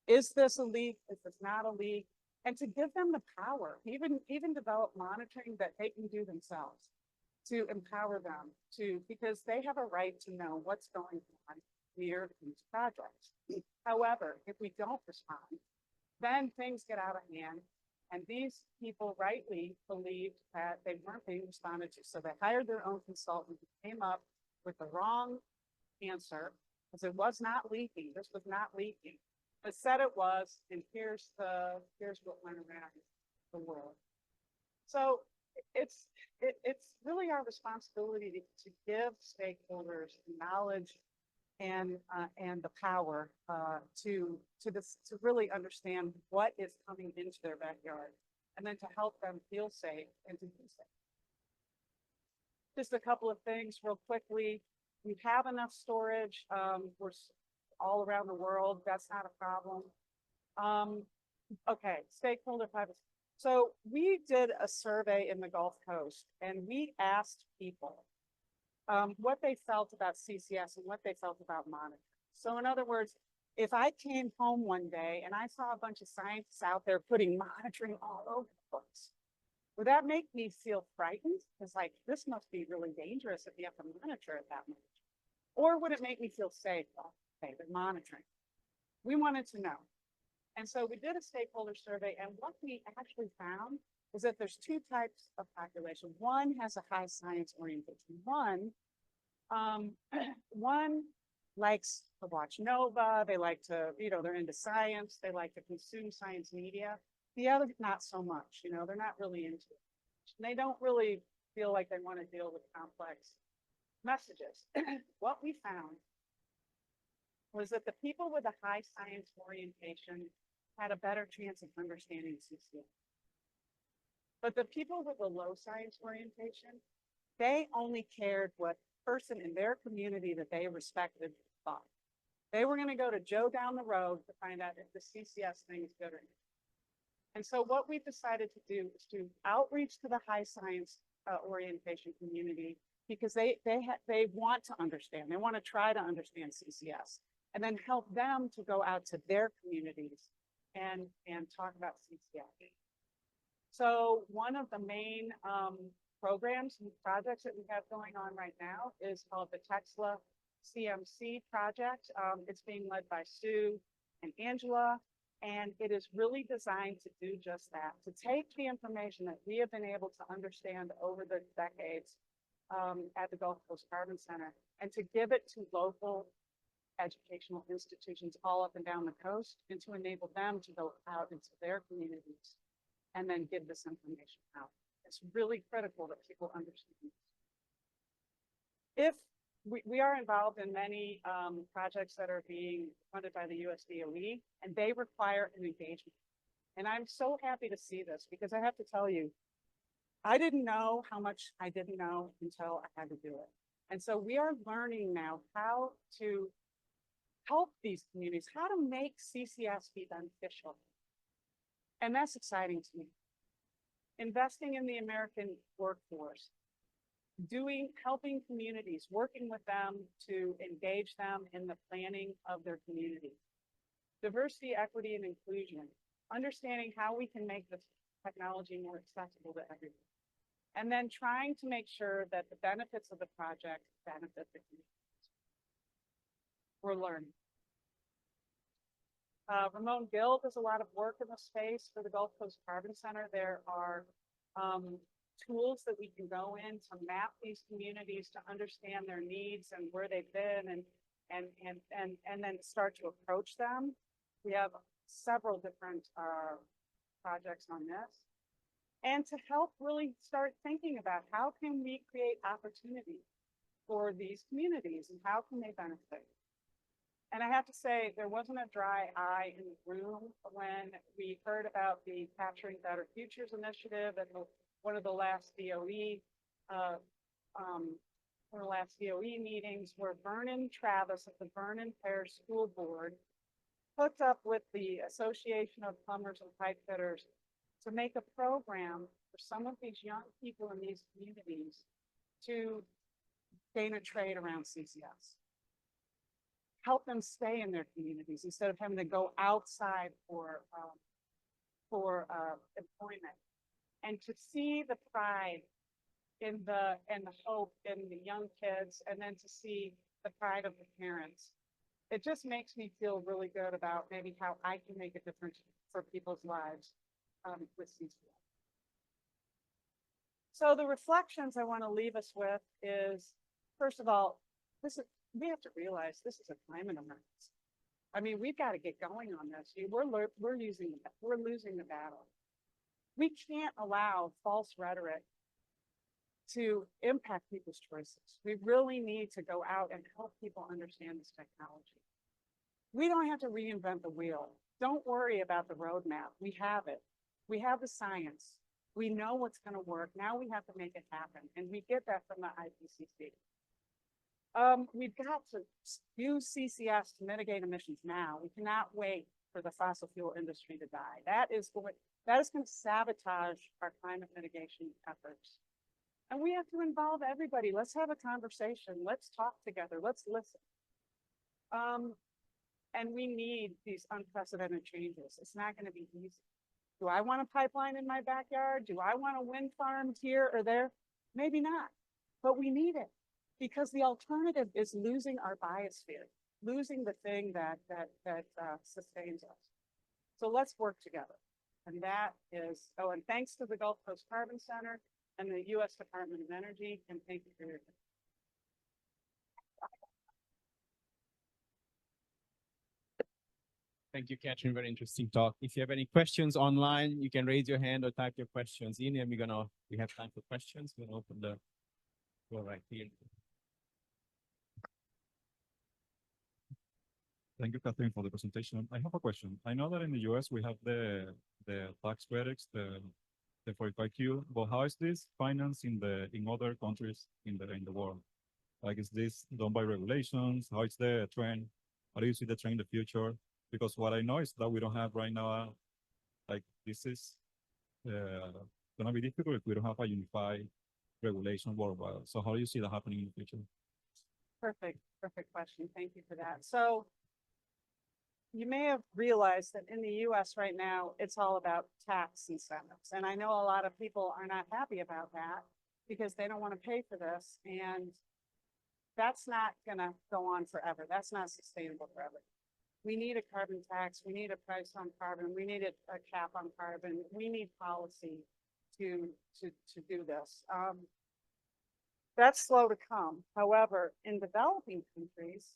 is this a leak? Is this not a leak? And to give them the power, even develop monitoring that they can do themselves, to empower them because they have a right to know what's going on near these projects. However, if we don't respond, then things get out of hand. And these people rightly believed that they weren't being responded to. So they hired their own consultant who came up with the wrong answer because it was not leaking. This was not leaking. But said it was, and here's what went around the world. So it's really our responsibility to give stakeholders knowledge and the power to really understand what is coming into their backyard, and then to help them feel safe and to be safe. Just a couple of things real quickly. We have enough storage. We're all around the world. That's not a problem. Okay, stakeholder privacy. So we did a survey in the Gulf Coast, and we asked people what they felt about CCS and what they felt about monitoring. So in other words, if I came home one day and I saw a bunch of scientists out there putting monitoring all over the place, would that make me feel frightened? It's like, this must be really dangerous if you have to monitor it that much. Or would it make me feel safe? Okay, they're monitoring. We wanted to know. And so we did a stakeholder survey, and what we actually found is that there's two types of population. One has a high science orientation. One likes to watch NOVA. They like to, they're into science. They like to consume science media. The other, not so much. They're not really into it. They don't really feel like they want to deal with complex messages. What we found was that the people with a high science orientation had a better chance of understanding CCS. But the people with a low science orientation, they only cared what person in their community that they respected thought. They were going to go to Joe down the road to find out if the CCS thing is good or not. And so what we decided to do is to outreach to the high science orientation community, because they want to understand. They want to try to understand CCS, and then help them to go out to their communities and talk about CCS. So one of the main programs and projects that we have going on right now is called the Tesla CMC project. It's being led by Sue and Angela, and it is really designed to do just that, to take the information that we have been able to understand over the decades at the Gulf Coast Carbon Center, and to give it to local educational institutions all up and down the coast, and to enable them to go out into their communities and then give this information out. It's really critical that people understand. If we are involved in many projects that are being funded by the US DOE, and they require an engagement. And I'm so happy to see this, because I have to tell you, I didn't know how much I didn't know until I had to do it. And so we are learning now how to help these communities, how to make CCS be beneficial. And that's exciting to me. Investing in the American workforce, helping communities, working with them to engage them in the planning of their community. Diversity, equity, and inclusion, understanding how we can make this technology more accessible to everyone. And then trying to make sure that the benefits of the project benefit the community. We're learning. Ramon Gill does a lot of work in the space for the Gulf Coast Carbon Center. There are tools that we can go in to map these communities, to understand their needs and where they've been, and then start to approach them. We have several different projects on this. And to help really start thinking about how can we create opportunity for these communities and how can they benefit. And I have to say, there wasn't a dry eye in the room when we heard about the Capturing Better Futures initiative at one of the last DOE meetings, where Vernon Travis of the Vernon Parish School Board hooked up with the Association of Plumbers and Pipe Fitters to make a program for some of these young people in these communities to gain a trade around CCS. Help them stay in their communities instead of having to go outside for employment. And to see the pride in the hope in the young kids, and then to see the pride of the parents, it just makes me feel really good about maybe how I can make a difference for people's lives with CCS. So the reflections I want to leave us with is, first of all, we have to realize this is a climate emergency. I mean, we've got to get going on this. We're losing the battle. We can't allow false rhetoric to impact people's choices. We really need to go out and help people understand this technology. We don't have to reinvent the wheel. Don't worry about the roadmap. We have it. We have the science. We know what's going to work. Now we have to make it happen. And we get that from the IPCC. We've got to use CCS to mitigate emissions now. We cannot wait for the fossil fuel industry to die. That is going to sabotage our climate mitigation efforts. And we have to involve everybody. Let's have a conversation. Let's talk together. Let's listen. And we need these unprecedented changes. It's not going to be easy. Do I want a pipeline in my backyard? Do I want a wind farm here or there? Maybe not, but we need it, because the alternative is losing our biosphere, losing the thing that sustains us. So let's work together. And that is, oh, and thanks to the Gulf Coast Carbon Center and the U.S. Department of Energy, and thank you for your attention. Thank you, Katherine. Very interesting talk. If you have any questions online, you can raise your hand or type your questions in, and we have time for questions. We're gonna open the floor right here. Thank you, Katherine, for the presentation. I have a question. I know that in the US we have the tax credits, the 45Q, but how is this financed in other countries in the world? Like, is this done by regulations? How is the trend? How do you see the trend in the future? Because what I know is that we don't have right now, like, this is gonna be difficult if we don't have a unified regulation worldwide. So how do you see that happening in the future? Perfect question. Thank you for that. So you may have realized that in the US right now, it's all about tax incentives. And I know a lot of people are not happy about that because they don't want to pay for this. And that's not going to go on forever. That's not sustainable forever. We need a carbon tax. We need a price on carbon. We need a cap on carbon. We need policy to do this. That's slow to come. However, in developing countries,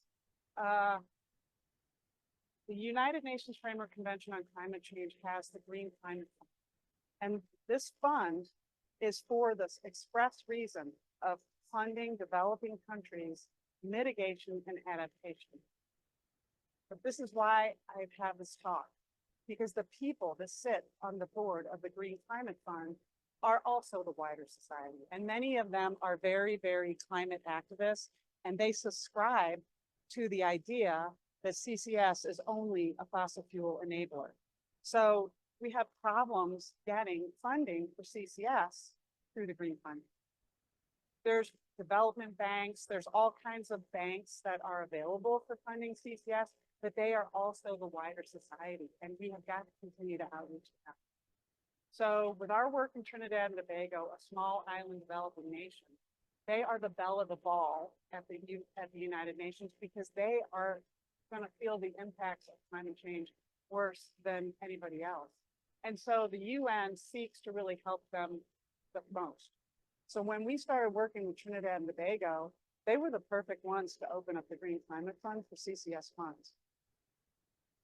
the United Nations Framework Convention on Climate Change has the Green Climate Fund. And this fund is for this express reason of funding developing countries' mitigation and adaptation. But this is why I've had this talk, because the people that sit on the board of the Green Climate Fund are also the wider society. And many of them are very, very climate activists, and they subscribe to the idea that CCS is only a fossil fuel enabler. So we have problems getting funding for CCS through the Green Fund. There's development banks, there's all kinds of banks that are available for funding CCS, but they are also the wider society, and we have got to continue to outreach to them. So with our work in Trinidad and Tobago, a small island developing nation, they are the belle of the ball at the United Nations, because they are going to feel the impacts of climate change worse than anybody else. And so the UN seeks to really help them the most. So when we started working with Trinidad and Tobago, they were the perfect ones to open up the Green Climate Fund for CCS funds.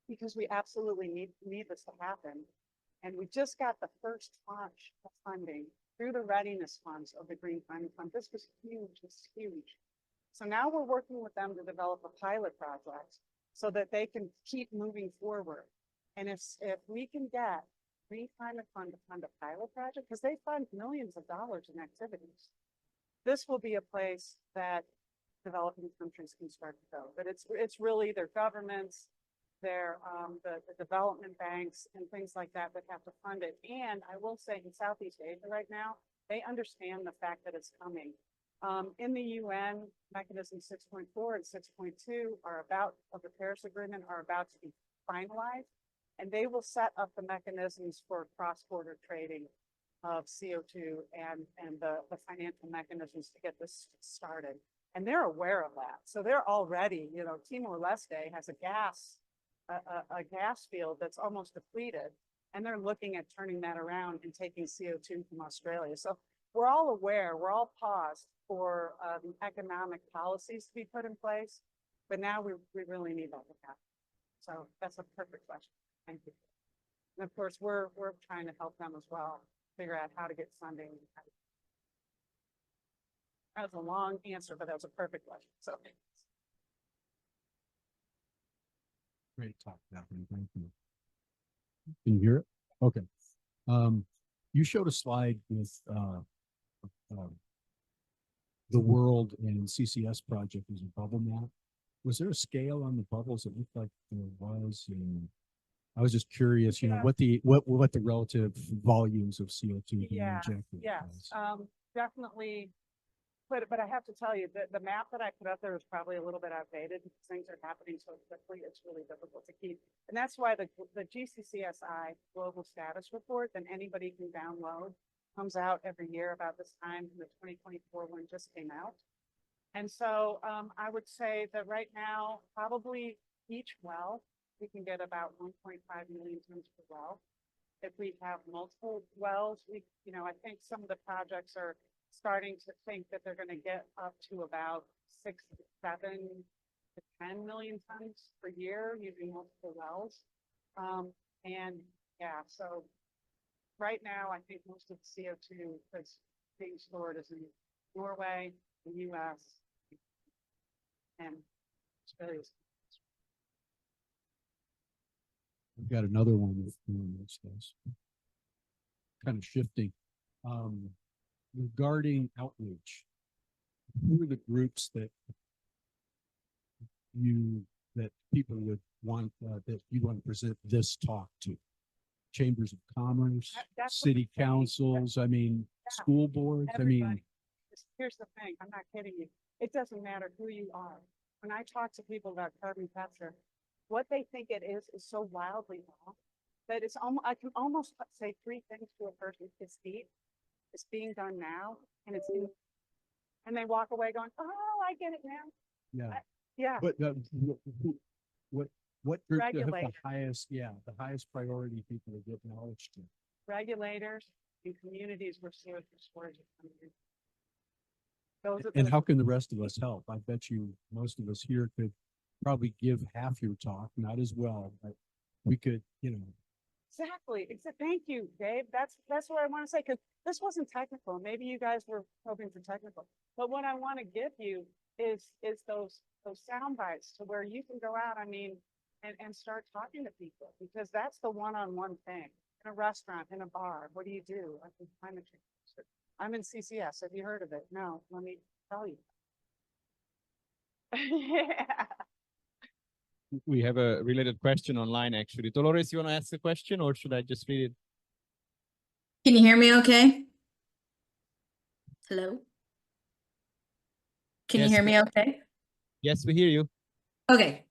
Because we absolutely need this to happen. And we just got the first tranche of funding through the readiness funds of the Green Climate Fund. This was huge, this is huge. So now we're working with them to develop a pilot project so that they can keep moving forward. And if we can get Green Climate Fund to fund a pilot project, because they fund millions of dollars in activities, this will be a place that developing countries can start to go. But it's really their governments, their the development banks and things like that that have to fund it. And I will say in Southeast Asia right now, they understand the fact that it's coming. In the UN, mechanism 6.4 and 6.2 of the Paris Agreement are about to be finalized, and they will set up the mechanisms for cross-border trading of CO2 and the financial mechanisms to get this started. And they're aware of that. So they're already, you know, Timor-Leste has a gas field that's almost depleted, and they're looking at turning that around and taking CO2 from Australia. So we're all aware, we're all paused for the economic policies to be put in place, but now we really need that to happen. So that's a perfect question. Thank you. And of course, we're trying to help them as well, figure out how to get funding. That was a long answer, but that was a perfect question. So Great talk, Katherine. Thank you. Can you hear it? Okay. You showed a slide with the world and CCS project as a bubble map. Was there a scale on the bubbles? It looked like there was, and I was just curious, you know, what the relative volumes of CO2 being injected. Yes, definitely. But I have to tell you that the map that I put up there is probably a little bit outdated because things are happening so quickly. It's really difficult to keep. And that's why the GCCSI Global Status Report that anybody can download comes out every year about this time. The 2024 one just came out. And so I would say that right now, probably each well, we can get about 1.5 million tons per well. If we have multiple wells, I think some of the projects are starting to think that they're going to get up to about 6 to 7 to 10 million tons per year using multiple wells. And yeah, so right now, I think most of the CO2 that's being stored is in Norway, the US, and Australia. I've got another one with this kind of shifting. Regarding outreach, who are the groups that people would want that you want to present this talk to? Chambers of Commerce, city councils, I mean, school boards, Everybody. I mean. Here's the thing, I'm not kidding you. It doesn't matter who you are. When I talk to people about carbon capture, what they think it is so wildly wrong that it's almost, I can almost say 3 things to a person. It's deep, it's being done now, and it's new. And they walk away going, oh, I get it now. Yeah. But what group have the highest priority people to get knowledge to? Regulators and communities where CO2 storage is coming in. And how can the rest of us help? I bet you most of us here could probably give half your talk, not as well, but we could, Exactly. Thank you, Dave. That's what I want to say, because this wasn't technical. Maybe you guys were hoping for technical, but what I want to give you is those sound bites to where you can go out, and start talking to people, because that's the one-on-one thing. In a restaurant, in a bar, what do you do? I think climate change. I'm in CCS. Have you heard of it? No, let me tell you. Yeah. We have a related question online, actually. Dolores, you want to ask a question, or should I just read it? Can you hear me okay? Hello? Can you hear me okay? Yes, we hear you. Okay.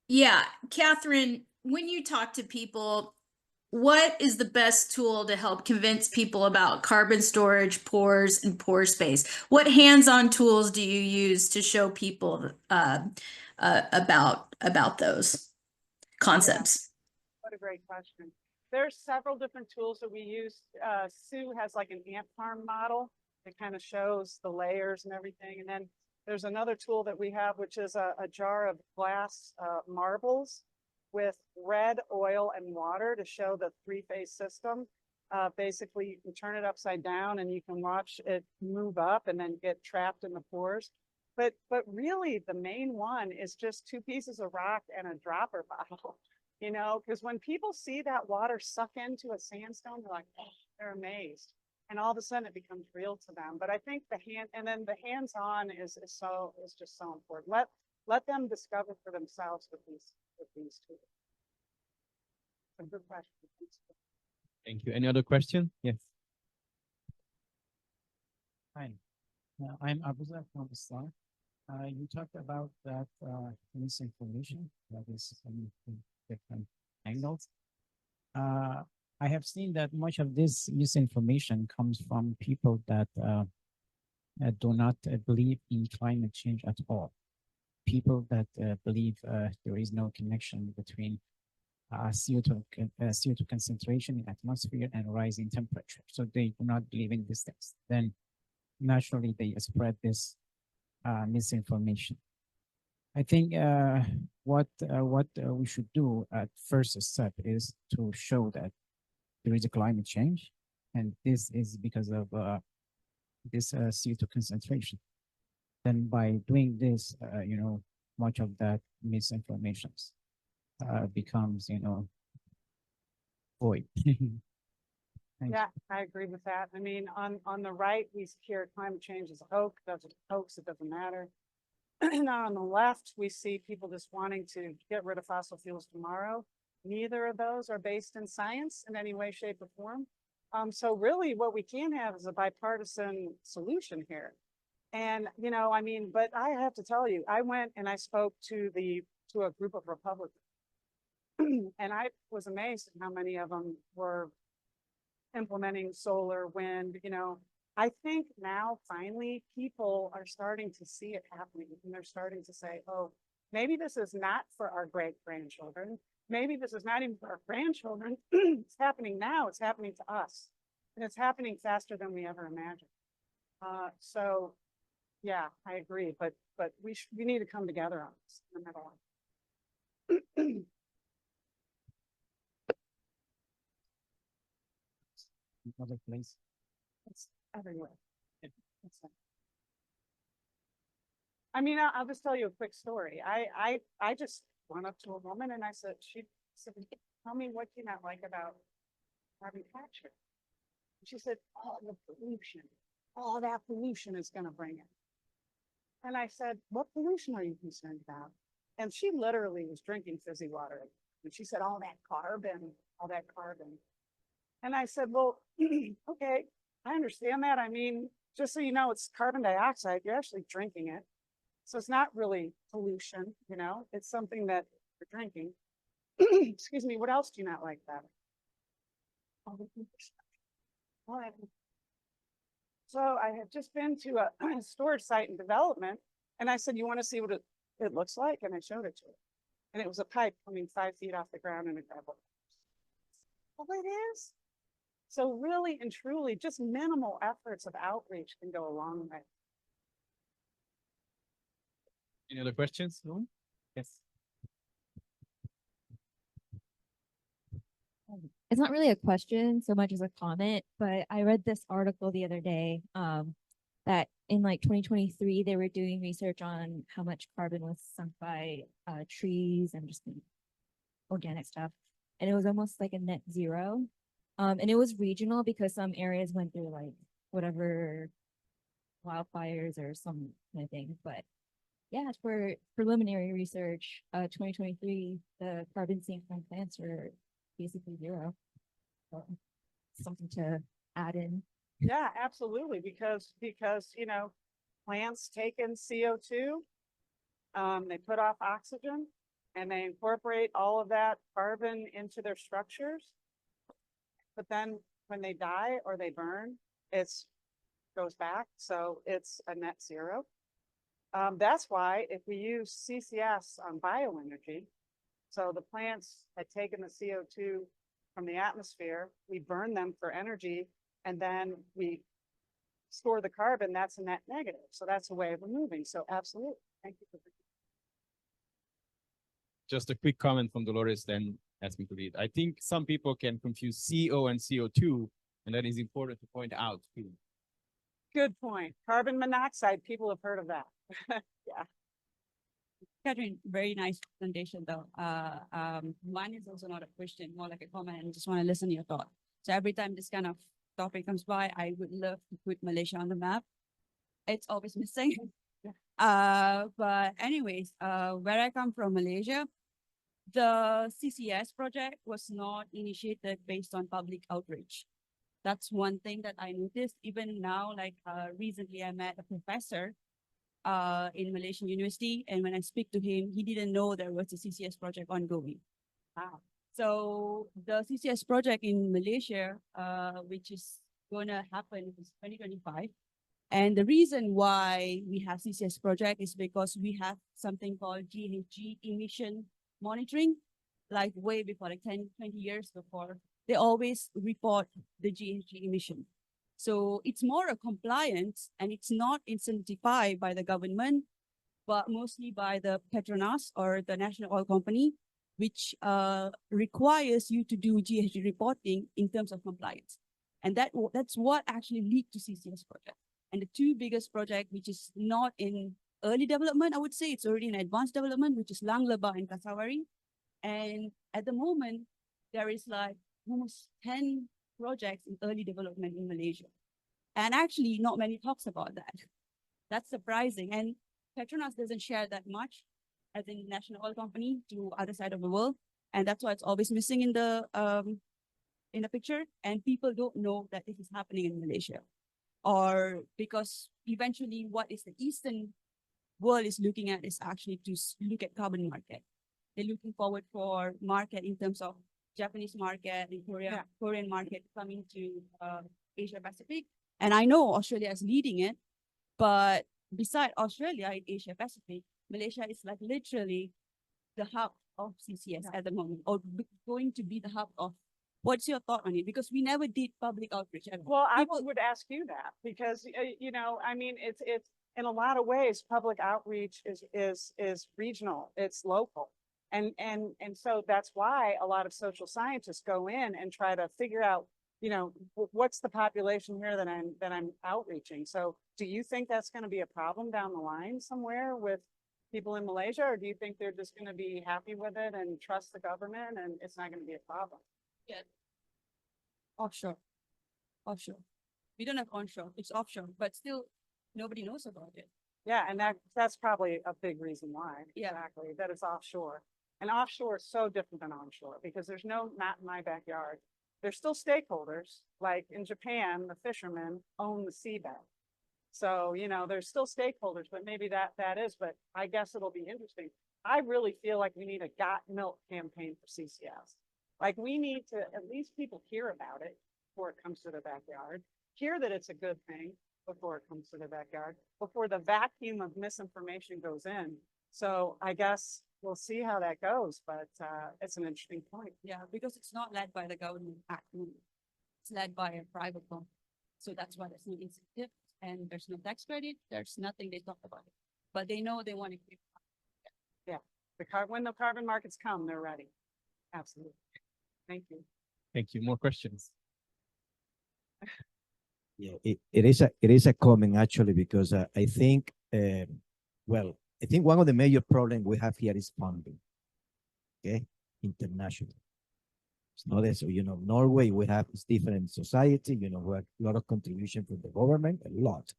Yeah, Katherine, when you talk to people, what is the best tool to help convince people about carbon storage, pores, and pore space? What hands-on tools do you use to show people about those concepts? What a great question. there's several different tools that we use. Sue has like an ant farm model that kind of shows the layers and everything. And then there's another tool that we have, which is a jar of glass marbles with red oil and water to show the three-phase system. Basically, you can turn it upside down and you can watch it move up and then get trapped in the pores. But really, the main one is just two pieces of rock and a dropper bottle. You know, because when people see that water suck into a sandstone, they're like, oh, they're amazed. And all of a sudden it becomes real to them. But I think the hands-on is just so important. Let them discover for themselves with these tools. It's a good question. Thank you. Any other question? Yes. Hi, I'm Abuzar from Islam. You talked about that misinformation that is from different angles. I have seen that much of this misinformation comes from people that do not believe in climate change at all. People that believe there is no connection between CO2 concentration in atmosphere and rising temperature. So they do not believe in these things. Then naturally they spread this misinformation. I think what we should do at first step is to show that there is a climate change, and this is because of this CO2 concentration. Then by doing this, much of that misinformation becomes, void. Thanks. Yeah, I agree with that. I mean, on the right, we hear climate change is a hoax, it doesn't matter. Now on the left, we see people just wanting to get rid of fossil fuels tomorrow. Neither of those are based in science in any way, shape, or form. So really what we can have is a bipartisan solution here. And, I mean, but I have to tell you, I went and I spoke to a group of Republicans. And I was amazed at how many of them were implementing solar, wind. I think now finally people are starting to see it happening, and they're starting to say, oh, maybe this is not for our great grandchildren. Maybe this is not even for our grandchildren. It's happening now. It's happening to us, and it's happening faster than we ever imagined. So yeah, I agree, but we need to come together on this no matter what. Other place. It's everywhere. I mean, I'll just tell you a quick story. I just went up to a woman and I said, she said, tell me what you not like about carbon capture. And she said, oh, the pollution. All that pollution is going to bring it. And I said, what pollution are you concerned about? And she literally was drinking fizzy water. And she said, all that carbon. And I said, well, okay, I understand that. I mean, just so you know, it's carbon dioxide. You're actually drinking it. So it's not really pollution, it's something that you're drinking. Excuse me, what else do you not like about it? So I had just been to a storage site in development, and I said, you want to see what it looks like? And I showed it to her. And it was a pipe coming 5 feet off the ground in a gravel. Well, it is. So really and truly, just minimal efforts of outreach can go a long way. Any other questions? No? Yes. It's not really a question so much as a comment, but I read this article the other day that in like 2023, they were doing research on how much carbon was sunk by trees and just organic stuff. And it was almost like a net zero. And it was regional because some areas went through like whatever wildfires or some kind of thing. But yeah, for preliminary research, 2023, the carbon sink from plants were basically zero. So something to add in. Yeah, absolutely. Because plants take in CO2, they put off oxygen, and they incorporate all of that carbon into their structures. But then when they die or they burn, it goes back. So it's a net zero. That's why if we use CCS on bioenergy, so the plants had taken the CO2 from the atmosphere, we burn them for energy, and then we store the carbon, that's a net negative. So that's a way of removing. So absolutely. Thank you for Just a quick comment from Dolores, then ask me to read. I think some people can confuse CO and CO2, and that is important to point out too. good point. Carbon monoxide, people have heard of that. Katherine, very nice presentation though. Mine is also not a question, more like a comment, and just want to listen to your thought. So every time this kind of topic comes by, I would love to put Malaysia on the map. It's always missing. But anyways, where I come from, Malaysia, the CCS project was not initiated based on public outreach. That's one thing that I noticed. Even now, like recently I met a professor in Malaysian University, and when I speak to him, he didn't know there was a CCS project ongoing. Wow. So the CCS project in Malaysia, which is gonna happen is 2025. And the reason why we have CCS project is because we have something called GHG emission monitoring, like way before, like 10, 20 years before. They always report the GHG emission. So it's more a compliance, and it's not incentivized by the government, but mostly by the Petronas or the national oil company, which requires you to do GHG reporting in terms of compliance. And that's what actually lead to CCS project. And the two biggest project, which is not in early development, I would say it's already in advanced development, which is Lang Lebah and Kasawari. And at the moment, there is like almost 10 projects in early development in Malaysia. And actually not many talks about that. That's surprising. And Petronas doesn't share that much as a national oil company to other side of the world. And that's why it's always missing in the picture. And people don't know that this is happening in Malaysia. Or because eventually what is the Eastern world is looking at is actually to look at carbon market. They're looking forward for market in terms of Japanese market and Korean market coming to Asia Pacific. And I know Australia is leading it, but beside Australia in Asia Pacific, Malaysia is like literally the hub of CCS at the moment, or going to be the hub of. What's your thought on it? Because we never did public outreach at all. Well, I would ask you that because, you know, I mean, it's in a lot of ways, public outreach is regional, it's local. And so that's why a lot of social scientists go in and try to figure out, you know, what's the population here that I'm outreaching. So do you think that's going to be a problem down the line somewhere with people in Malaysia, or do you think they're just going to be happy with it and trust the government and it's not going to be a problem? Yeah. Offshore. We don't have onshore, it's offshore, but still nobody knows about it. Yeah, and that's probably a big reason why. Yeah. Exactly, that it's offshore. And offshore is so different than onshore because there's no not in my backyard. There's still stakeholders, like in Japan, the fishermen own the seabed. So, you know, there's still stakeholders, but maybe that is, but I guess it'll be interesting. I really feel like we need a Got Milk campaign for CCS. Like we need to, at least people hear about it before it comes to their backyard, hear that it's a good thing before it comes to their backyard, before the vacuum of misinformation goes in. So I guess we'll see how that goes, but it's an interesting point. Yeah, because it's not led by the government actually. It's led by a private company. So that's why there's no incentive and there's no tax credit. There's nothing they talk about it. But they know they want to keep. Yeah, when the carbon markets come, they're ready. Absolutely. Thank you. Thank you. More questions? Yeah, it is a comment actually because I think well, I think one of the major problems we have here is funding. Okay, international. It's not as you know, Norway we have this different society. You know, we have a lot of contribution from the government, a lot,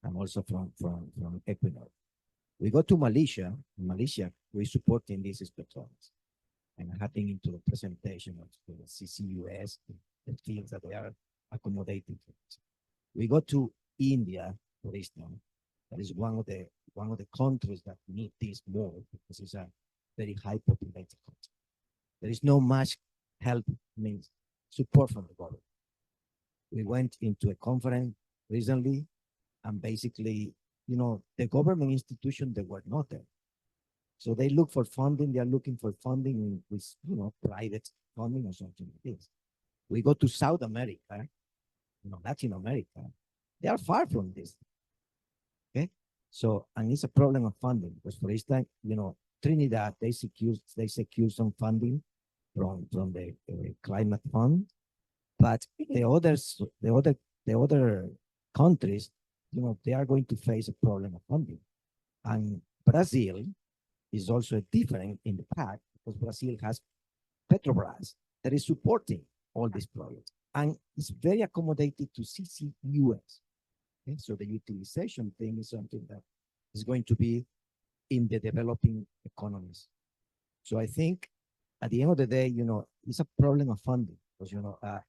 and also from Equinor. We go to Malaysia. In Malaysia, we're supporting these spectrums. And I have been into the presentation of the CCUS, the fields that they are accommodating. We go to India, for instance. That is one of the countries that need this more because it's a very high populated country. There is no much help, means support from the government. We went into a conference recently, and basically, you know, the government institutions, they were not there. So they look for funding, they are looking for funding with, private funding or something like this. We go to South America, Latin America, they are far from this. Okay. So, and it's a problem of funding, because for instance, Trinidad, they secure some funding from the climate fund, but the other countries, they are going to face a problem of funding. And Brazil is also different in the pack, because Brazil has Petrobras that is supporting all these projects, and it's very accommodated to CCUS. Okay? So the utilization thing is something that is going to be in the developing economies. So I think at the end of the day, it's a problem of funding, because,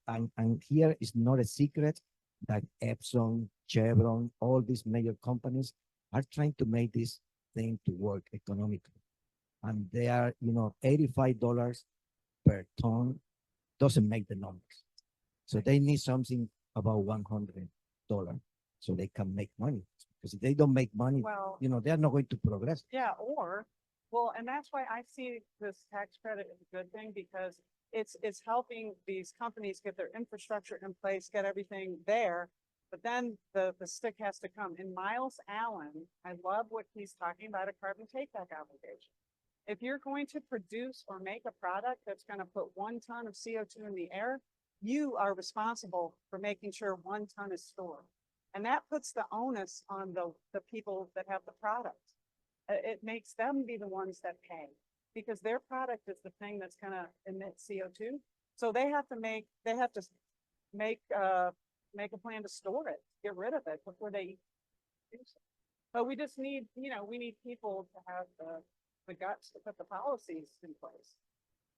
and here is not a secret that Epson, Chevron, all these major companies are trying to make this thing to work economically. And they are, $85 per ton doesn't make the numbers. So they need something about $100 so they can make money. Because if they don't make money, Well, they're not going to progress. yeah, well, and that's why I see this tax credit as a good thing, because it's helping these companies get their infrastructure in place, get everything there. But then the stick has to come. And Miles Allen, I love what he's talking about, a carbon take back obligation. If you're going to produce or make a product that's going to put 1 ton of CO2 in the air, you are responsible for making sure 1 ton is stored. And that puts the onus on the people that have the product. It makes them be the ones that pay, because their product is the thing that's going to emit CO2. So they have to make a plan to store it, get rid of it before they use it. But we just need, we need people to have the guts to put the policies in place.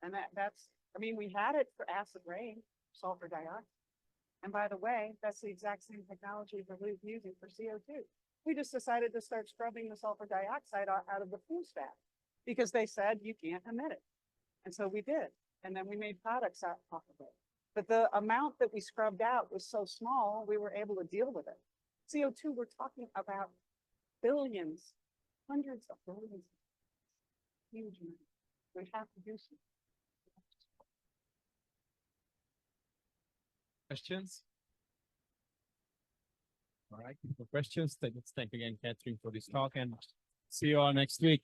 And we had it for acid rain, sulfur dioxide. And by the way, that's the exact same technology we're using for CO2. We just decided to start scrubbing the sulfur dioxide out of the fuel stack, because they said you can't emit it. And so we did. And then we made products out of it. But the amount that we scrubbed out was so small, we were able to deal with it. CO2, we're talking about billions, hundreds of billions. Huge amount. We have to do something. Questions? All right, for questions, let's thank again Katherine for this talk, and see you all next week.